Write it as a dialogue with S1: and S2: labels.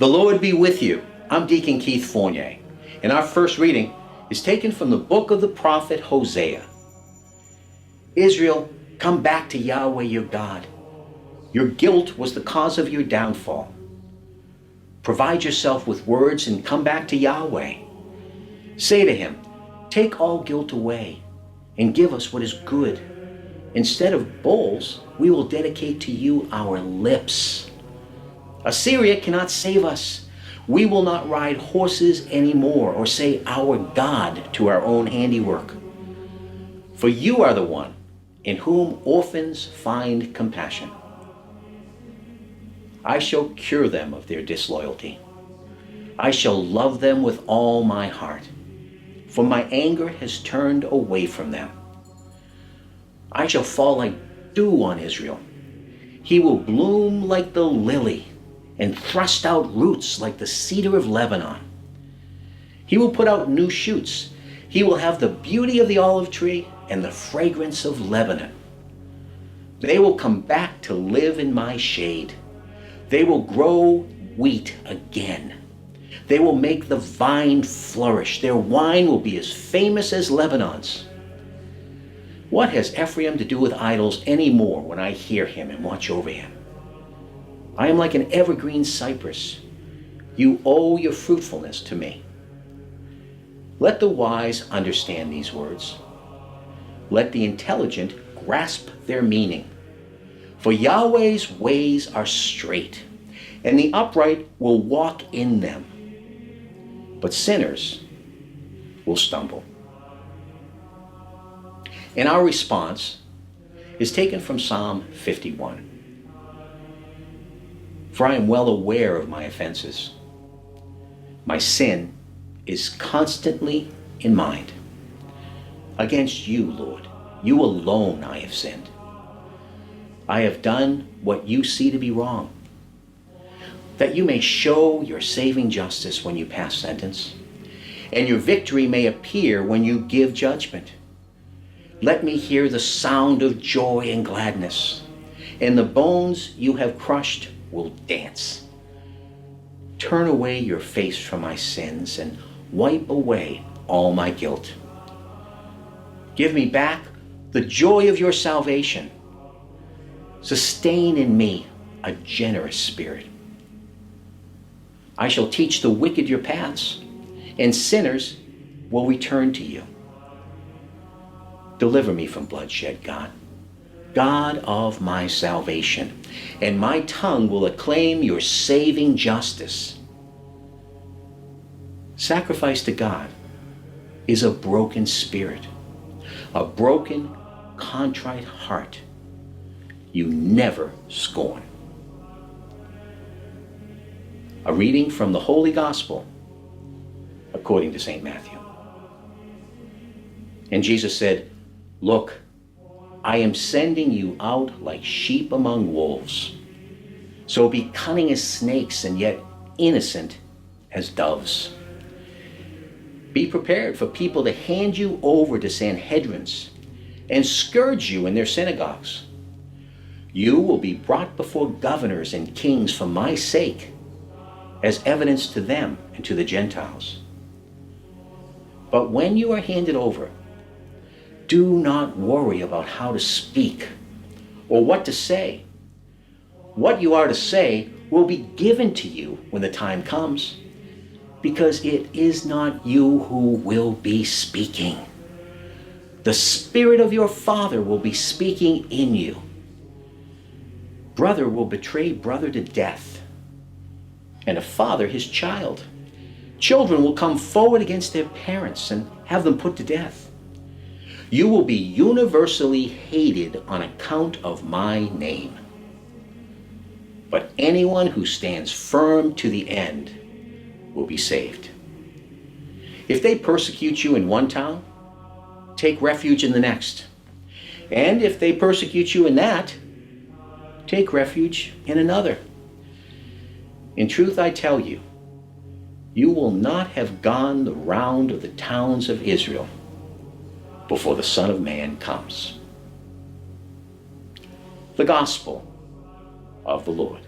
S1: The Lord be with you. I'm Deacon Keith Fournier, and our first reading is taken from the book of the prophet Hosea. Israel, come back to Yahweh your God. Your guilt was the cause of your downfall. Provide yourself with words and come back to Yahweh. Say to him, take all guilt away and give us what is good. Instead of bowls, we will dedicate to you our lips. Assyria cannot save us. We will not ride horses anymore or say our God to our own handiwork. For you are the one in whom orphans find compassion. I shall cure them of their disloyalty. I shall love them with all my heart, for my anger has turned away from them. I shall fall like dew on Israel. He will bloom like the lily and thrust out roots like the cedar of Lebanon. He will put out new shoots. He will have the beauty of the olive tree and the fragrance of Lebanon. They will come back to live in my shade. They will grow wheat again. They will make the vine flourish. Their wine will be as famous as Lebanon's. What has Ephraim to do with idols anymore when I hear him and watch over him? I am like an evergreen cypress. You owe your fruitfulness to me. Let the wise understand these words. Let the intelligent grasp their meaning. For Yahweh's ways are straight, and the upright will walk in them. But sinners will stumble. And our response is taken from Psalm 51. For I am well aware of my offenses. My sin is constantly in mind. Against you, Lord, you alone I have sinned. I have done what you see to be wrong, that you may show your saving justice when you pass sentence, and your victory may appear when you give judgment. Let me hear the sound of joy and gladness, and the bones you have crushed will dance. Turn away your face from my sins and wipe away all my guilt. Give me back the joy of your salvation. Sustain in me a generous spirit. I shall teach the wicked your paths, and sinners will return to you. Deliver me from bloodshed, God, God of my salvation, and my tongue will acclaim your saving justice. Sacrifice to God is a broken spirit, a broken, contrite heart you never scorn. A reading from the Holy Gospel according to St. Matthew. And Jesus said, look, I am sending you out like sheep among wolves. So be cunning as snakes and yet innocent as doves. Be prepared for people to hand you over to Sanhedrins and scourge you in their synagogues. You will be brought before governors and kings for my sake, as evidence to them and to the Gentiles. But when you are handed over, do not worry about how to speak or what to say. What you are to say will be given to you when the time comes, because it is not you who will be speaking. The Spirit of your Father will be speaking in you. Brother will betray brother to death, and a father his child. Children will come forward against their parents and have them put to death. You will be universally hated on account of my name. But anyone who stands firm to the end will be saved. If they persecute you in one town, take refuge in the next. And if they persecute you in that, take refuge in another. In truth, I tell you, you will not have gone the round of the towns of Israel before the Son of Man comes. The Gospel of the Lord.